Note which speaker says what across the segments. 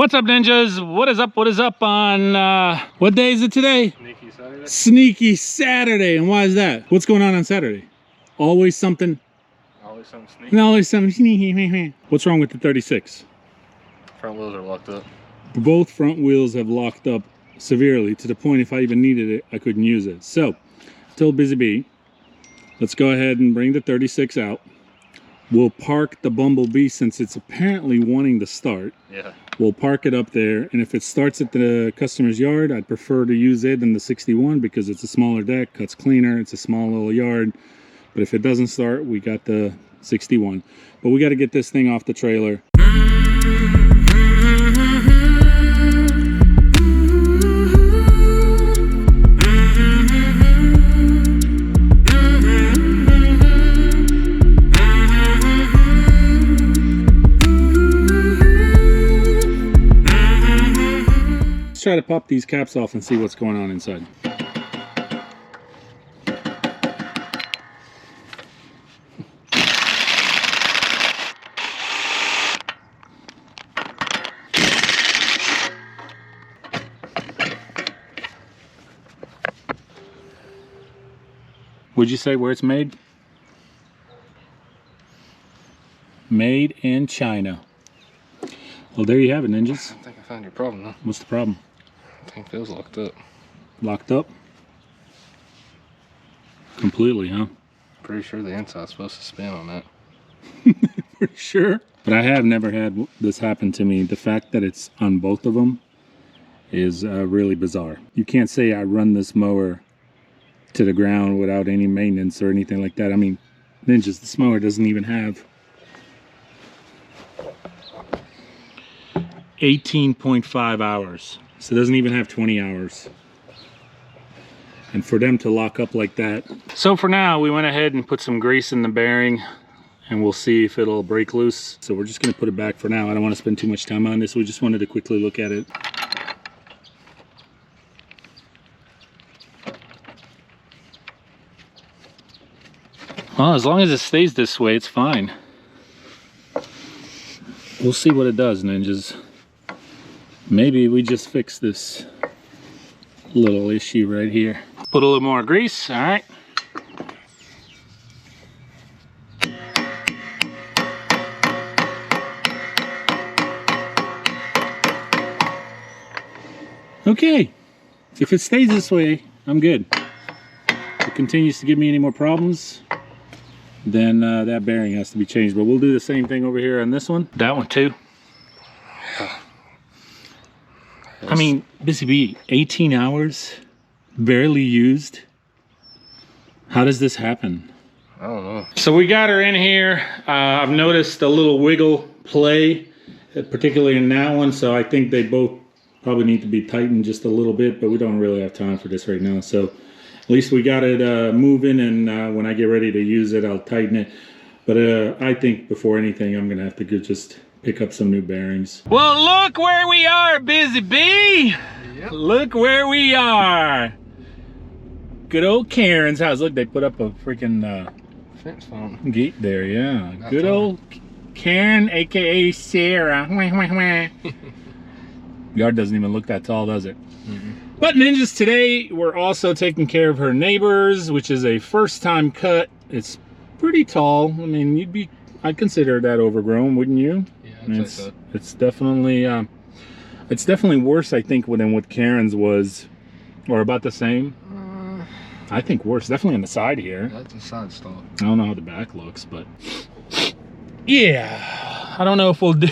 Speaker 1: What's up, ninjas? What is up? What is up on, what day is it today?
Speaker 2: Sneaky Saturday.
Speaker 1: Sneaky Saturday. And why is that? What's going on Saturday? Always something.
Speaker 2: Always something sneaky.
Speaker 1: Always something sneaky. What's wrong with the 36?
Speaker 2: Front wheels are locked up.
Speaker 1: Both front wheels have locked up severely to the point if I even needed it, I couldn't use it. So, I told Busy Bee, let's go ahead and bring the 36 out. We'll park the Bumblebee since it's apparently wanting to start.
Speaker 2: Yeah.
Speaker 1: We'll park it up there, and if it starts at the customer's yard, I'd prefer to use it than the 61 because it's a smaller deck, cuts cleaner, it's a small little yard. But if it doesn't start, we got the 61. But we got to get this thing off the trailer. Let's try to pop these caps off and see what's going on inside. Would you say where it's made? Made in China. Well, there you have it, ninjas.
Speaker 2: I think I found your problem, though.
Speaker 1: What's the problem?
Speaker 2: I think it feels locked up.
Speaker 1: Locked up? Completely, huh?
Speaker 2: Pretty sure the inside's supposed to spin on that.
Speaker 1: For sure. But I have never had this happen to me. The fact that it's on both of them is really bizarre. You can't say I run this mower to the ground without any maintenance or anything like that. I mean, ninjas, this mower doesn't even have 18.5 hours. So it doesn't even have 20 hours. And for them to lock up like that. So for now, we went ahead and put some grease in the bearing and we'll see if it'll break loose. So we're just gonna put it back for now. I don't wanna spend too much time on this. We just wanted to quickly look at it. Well, as long as it stays this way, it's fine. We'll see what it does, ninjas. Maybe we just fix this little issue right here. Put a little more grease, all right. Okay, if it stays this way, I'm good. If it continues to give me any more problems, then that bearing has to be changed. But we'll do the same thing over here on this one. That one too. I mean, Busy Bee, 18 hours, barely used. How does this happen?
Speaker 2: I don't know.
Speaker 1: So we got her in here. I've noticed a little wiggle play, particularly in that one. So I think they both probably need to be tightened just a little bit, but we don't really have time for this right now. So at least we got it moving, and when I get ready to use it, I'll tighten it. But I think before anything, I'm gonna have to just pick up some new bearings. Well, look where we are, Busy Bee. Yep. Look where we are. Good old Karen's house. Look, they put up a freaking
Speaker 2: fence fountain
Speaker 1: gate there. Yeah, that's good old Karen, aka Sarah. Yard doesn't even look that tall, does it? Mm-hmm. But ninjas, today we're also taking care of her neighbors, which is a first-time cut. It's pretty tall. I mean, I'd consider that overgrown, wouldn't you?
Speaker 2: Yeah, I'd say so.
Speaker 1: It's definitely worse, I think, than what Karen's was, or about the same. I think worse, definitely on the side here.
Speaker 2: That's a side stall.
Speaker 1: I don't know how the back looks, but yeah, I don't know if we'll do.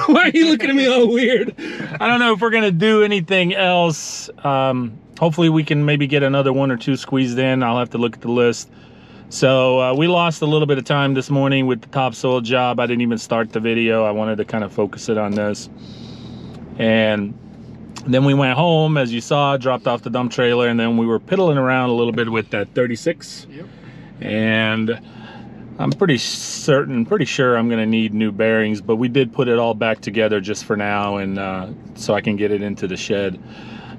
Speaker 1: Why are you looking at me all weird? I don't know if we're gonna do anything else. Hopefully we can maybe get another one or two squeezed in. I'll have to look at the list. So we lost a little bit of time this morning with the topsoil job. I didn't even start the video. I wanted to kind of focus it on this. And then we went home, as you saw, dropped off the dump trailer, and then we were piddling around a little bit with that 36. Yep. And I'm pretty sure I'm gonna need new bearings, but we did put it all back together just for now, and so I can get it into the shed.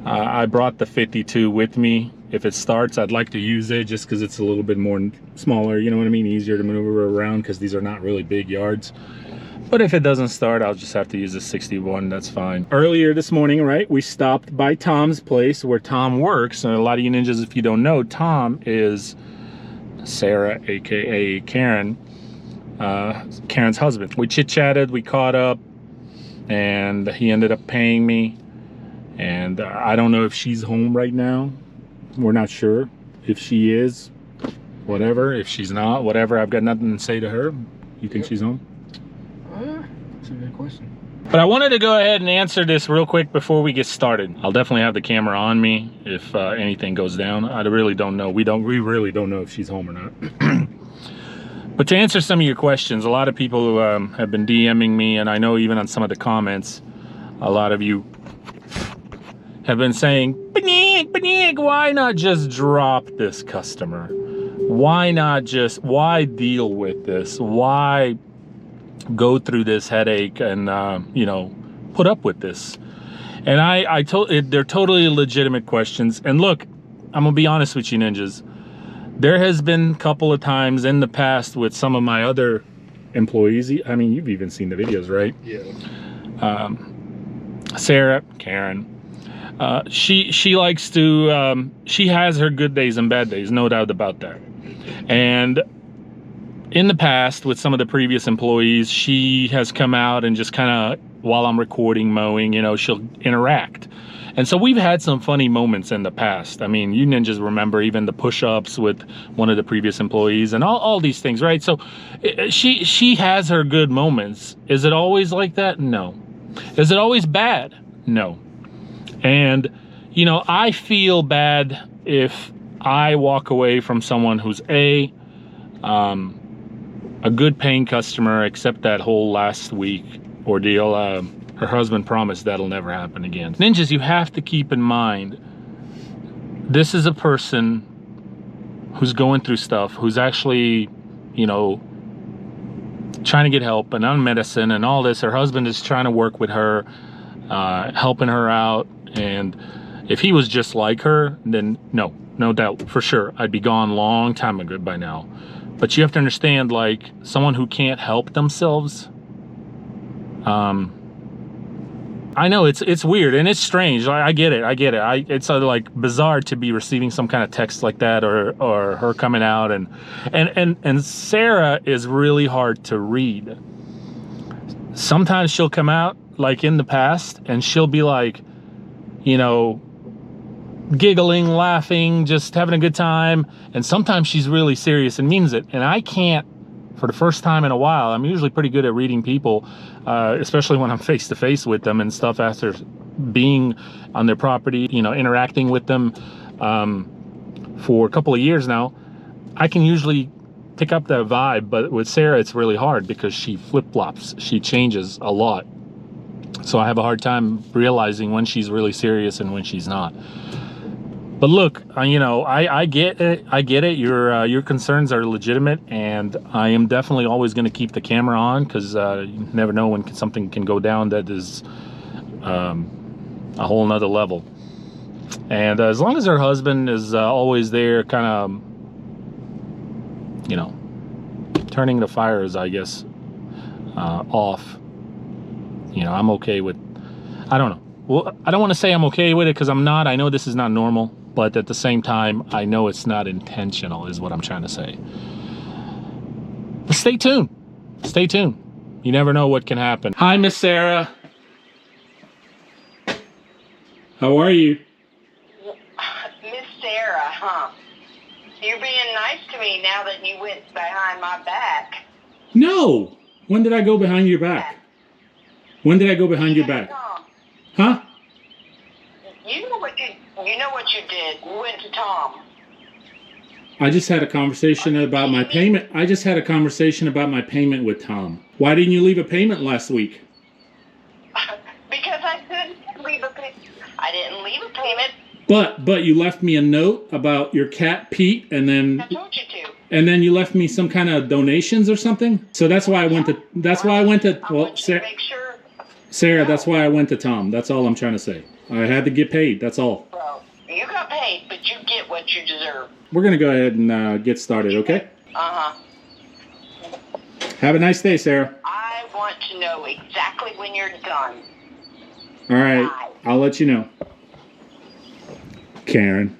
Speaker 1: I brought the 52 with me. If it starts, I'd like to use it just because it's a little bit more smaller, you know what I mean, easier to maneuver around because these are not really big yards. But if it doesn't start, I'll just have to use a 61. That's fine. Earlier this morning, right, we stopped by Tom's place where Tom works. And a lot of you ninjas, if you don't know, Tom is Sarah, aka Karen, Karen's husband. We chit-chatted, we caught up, and he ended up paying me. And I don't know if she's home right now. We're not sure. If she is, whatever. If she's not, whatever. I've got nothing to say to her. You think she's home?
Speaker 2: That's a good question.
Speaker 1: But I wanted to go ahead and answer this real quick before we get started. I'll definitely have the camera on me if anything goes down. I really don't know. We really don't know if she's home or not. But to answer some of your questions, a lot of people have been DMing me, and I know even on some of the comments, a lot of you have been saying, Banig, why not just drop this customer? Why deal with this? Why go through this headache and, you know, put up with this? And they're totally legitimate questions. And look, I'm gonna be honest with you ninjas. There has been a couple of times in the past with some of my other employees. I mean, you've even seen the videos, right?
Speaker 2: Yeah.
Speaker 1: Sarah, Karen, she likes to, she has her good days and bad days, no doubt about that. And in the past with some of the previous employees, she has come out and just kind of, while I'm recording mowing, you know, she'll interact. And so we've had some funny moments in the past. I mean, you ninjas remember even the push-ups with one of the previous employees and all these things, right? So she has her good moments. Is it always like that? No. Is it always bad? No. And, you know, I feel bad if I walk away from someone who's a good paying customer, except that whole last week ordeal. Her husband promised that'll never happen again. Ninjas, you have to keep in mind, this is a person who's going through stuff, who's actually, you know, trying to get help and on medicine and all this. Her husband is trying to work with her, helping her out. And if he was just like her, then no doubt, for sure, I'd be gone long time ago by now. But you have to understand, like, someone who can't help themselves, I know it's weird and it's strange. I get it. It's like bizarre to be receiving some kind of text like that, or her coming out, and Sarah is really hard to read. Sometimes she'll come out, like in the past, and she'll be like, you know, giggling, laughing, just having a good time. And sometimes she's really serious and means it. And I can't, for the first time in a while, I'm usually pretty good at reading people, especially when I'm face to face with them and stuff after being on their property, you know, interacting with them for a couple of years now. I can usually pick up that vibe, but with Sarah, it's really hard because she flip-flops. She changes a lot. So I have a hard time realizing when she's really serious and when she's not. But look, you know, I get it. I get it. Your concerns are legitimate, and I am definitely always going to keep the camera on, because you never know when something can go down that is a whole nother level. And as long as her husband is always there, kind of, you know, turning the fires, I guess, off, you know, I'm okay with, I don't know. Well, I don't want to say I'm okay with it, because I'm not. I know this is not normal. But at the same time, I know it's not intentional, is what I'm trying to say. But stay tuned. Stay tuned. You never know what can happen. Hi, Miss Sarah. How are you?
Speaker 3: Miss Sarah, huh? You're being nice to me now that you went behind my back.
Speaker 1: No. When did I go behind your back? When did I go behind your back? Huh?
Speaker 3: You know what you did. You went to Tom.
Speaker 1: I just had a conversation about my payment. I just had a conversation about my payment with Tom. Why didn't you leave a payment last week?
Speaker 3: Because I didn't leave a payment. I didn't leave a payment.
Speaker 1: But you left me a note about your cat Pete, and then
Speaker 3: I told you to.
Speaker 1: And then you left me some kind of donations or something. So that's why I went to. That's why I went to. Well, Sarah, that's why I went to Tom. That's all I'm trying to say. I had to get paid. That's all.
Speaker 3: Well, you got paid, but you get what you deserve.
Speaker 1: We're gonna go ahead and get started, okay?
Speaker 3: Uh-huh.
Speaker 1: Have a nice day, Sarah.
Speaker 3: I I want to know exactly when you're done.
Speaker 1: All right,
Speaker 3: Bye.
Speaker 1: I'll let you know. Karen.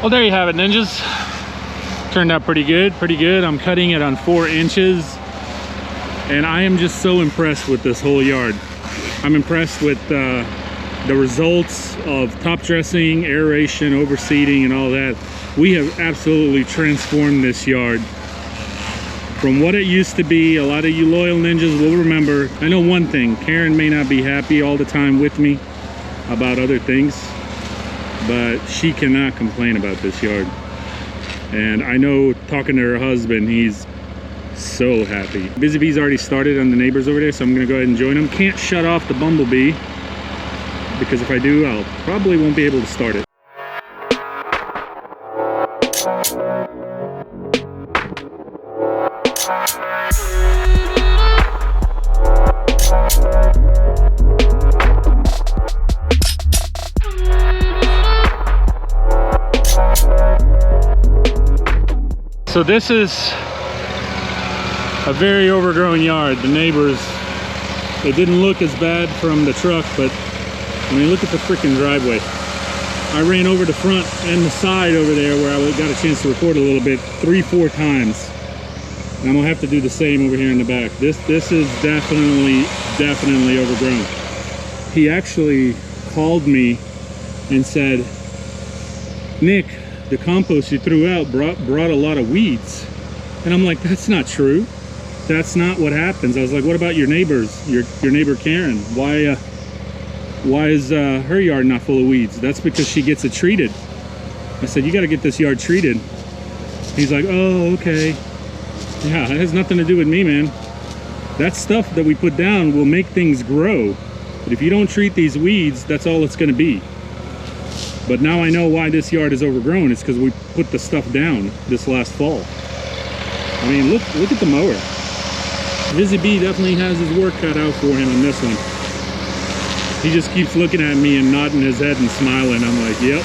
Speaker 1: Well, there you have it, ninjas. Turned out pretty good, pretty good. I'm cutting it on 4 inches. And I am just so impressed with this whole yard. I'm impressed with the results of top dressing, aeration, overseeding, and all that. We have absolutely transformed this yard. From what it used to be, a lot of you loyal ninjas will remember. I know one thing, Karen may not be happy all the time with me about other things, but she cannot complain about this yard. And I know, talking to her husband, he's so happy. Busy Bee's already started on the neighbors over there, so I'm gonna go ahead and join them. Can't shut off the bumblebee, because if I do, I'll probably won't be able to start it. So this is a very overgrown yard. The neighbors, it didn't look as bad from the truck, but I mean, look at the freaking driveway. I ran over the front and the side over there where I got a chance to record a little bit 3-4 times. And I'm gonna have to do the same over here in the back. This is definitely overgrown. He actually called me and said, Nick, the compost you threw out brought a lot of weeds. And I'm like, that's not true. That's not what happens. I was like, what about your neighbors? Your neighbor Karen? Why is her yard not full of weeds? That's because she gets it treated. I said, you got to get this yard treated. He's like, oh, okay. Yeah, it has nothing to do with me, man. That stuff that we put down will make things grow. But if you don't treat these weeds, that's all it's going to be. But now I know why this yard is overgrown. It's because we put the stuff down this last fall. I mean, look at the mower. Busy Bee definitely has his work cut out for him on this one. He just keeps looking at me and nodding his head and smiling. I'm like, yep.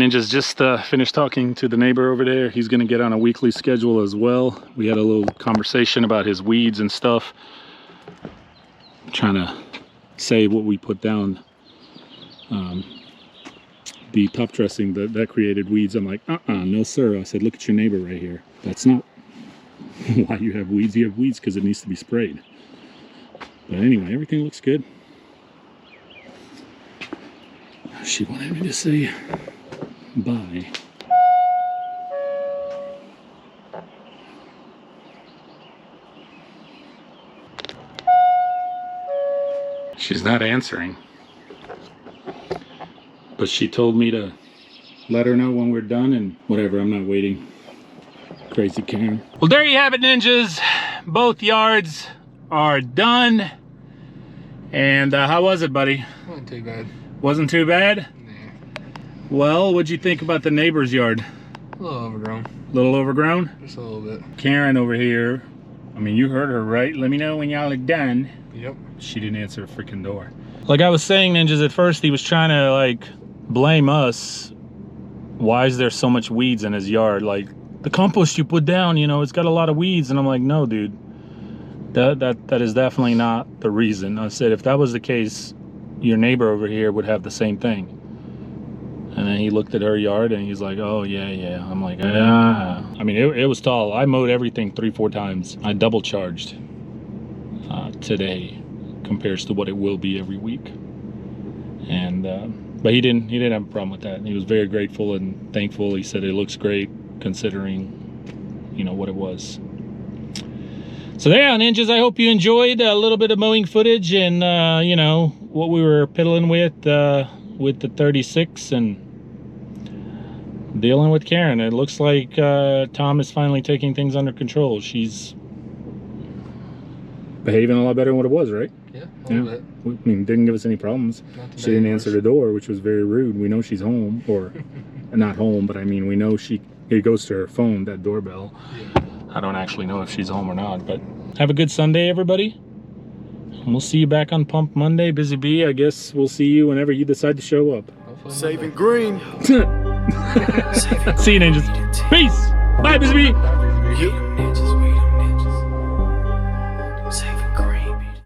Speaker 1: Ninjas, just finished talking to the neighbor over there. He's gonna get on a weekly schedule as well. We had a little conversation about his weeds and stuff. I'm trying to say what we put down. The top dressing that created weeds. I'm like, no sir. I said, look at your neighbor right here. That's not why you have weeds. You have weeds because it needs to be sprayed. But anyway, everything looks good. She wanted me to say bye. She's not answering. But she told me to let her know when we're done and whatever, I'm not waiting. Crazy Karen. Well, there you have it, Ninjas. Both yards are done. And how was it, buddy?
Speaker 2: Wasn't too bad.
Speaker 1: Wasn't too bad?
Speaker 2: Nah.
Speaker 1: Well, what'd you think about the neighbor's yard?
Speaker 2: A little overgrown.
Speaker 1: A little overgrown?
Speaker 2: Just a little bit.
Speaker 1: Karen over here, I mean, you heard her, right? Let me know when y'all are done.
Speaker 2: Yep.
Speaker 1: She didn't answer the freaking door. Like I was saying, Ninjas, at first he was trying to like blame us. Why is there so much weeds in his yard? Like, the compost you put down, you know, it's got a lot of weeds. And I'm like, no, dude, that is definitely not the reason. I said, if that was the case, your neighbor over here would have the same thing. And then he looked at her yard and he's like, oh yeah. I'm like, ah. I mean, it was tall. I mowed everything 3-4 times. I double charged today compares to what it will be every week. And but he didn't have a problem with that. He was very grateful and thankful. He said it looks great considering, you know, what it was. So there, Ninjas, I hope you enjoyed a little bit of mowing footage and you know, what we were piddling with the 36 and dealing with Karen. It looks like Tom is finally taking things under control. She's behaving a lot better than what it was, right?
Speaker 2: Yeah, a little bit.
Speaker 1: I mean, didn't give us any problems. She didn't answer the door, which was very rude. We know she's home, or not home, but I mean, we know it goes to her phone, that doorbell. Yeah. I don't actually know if she's home or not, but have a good Sunday, everybody. And we'll see you back on Pump Monday. Busy Bee, I guess we'll see you whenever you decide to show up.
Speaker 4: Saving green.
Speaker 1: See you, Ninjas. Peace. Bye, Busy Bee.
Speaker 4: You.